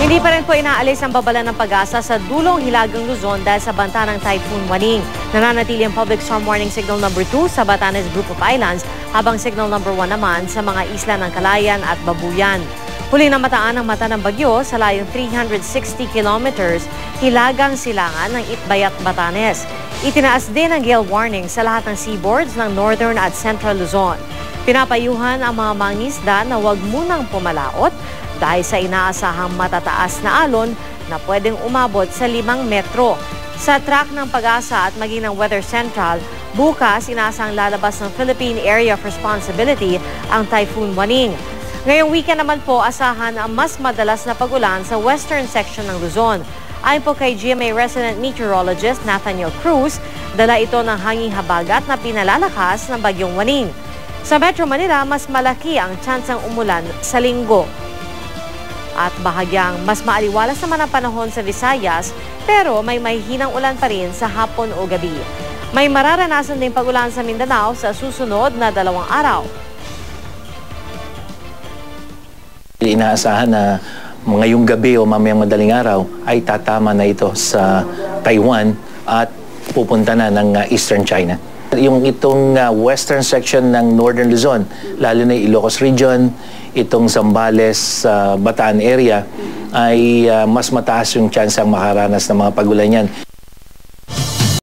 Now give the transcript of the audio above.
Hindi pa rin po inaalis ang babala ng pag-asa sa dulong Hilagang Luzon dahil sa banta ng Typhoon Waning. Nananatili ang public storm warning signal number 2 sa Batanes Group of Islands habang signal number 1 naman sa mga isla ng Calayan at Babuyan. Huli na mataan ang mata ng bagyo sa layong 360 kilometers hilagang silangan ng Itbayat, Batanes. Itinaas din ang gale warning sa lahat ng seaboards ng Northern at Central Luzon. Pinapayuhan ang mga mangingisda na huwag munang pumalaot dahil sa inaasahang matataas na alon na pwedeng umabot sa 5 metro. Sa track ng pag-asa at maging ng Weather Central, bukas inaasahang lalabas ng Philippine Area of Responsibility ang Typhoon Waning. Ngayong weekend naman po, asahan ang mas madalas na pag-ulan sa western section ng Luzon. Ayon po kay GMA resident meteorologist Nathaniel Cruz, dala ito ng hanging habagat na pinalalakas ng bagyong Waning. Sa Metro Manila, mas malaki ang tsansang umulan sa linggo. At bahagyang mas maaliwalas naman ang panahon sa Visayas, pero may mahihinang ulan pa rin sa hapon o gabi. May mararanasan din pag-ulan sa Mindanao sa susunod na 2 araw. Inaasahan na ngayong gabi o mamayang madaling araw ay tatama na ito sa Taiwan at pupunta na ng Eastern China. Yung itong western section ng Northern Luzon, lalo na Ilocos Region, itong Zambales, Bataan area, ay mas mataas yung chance ang makaranas ng mga pagulan yan.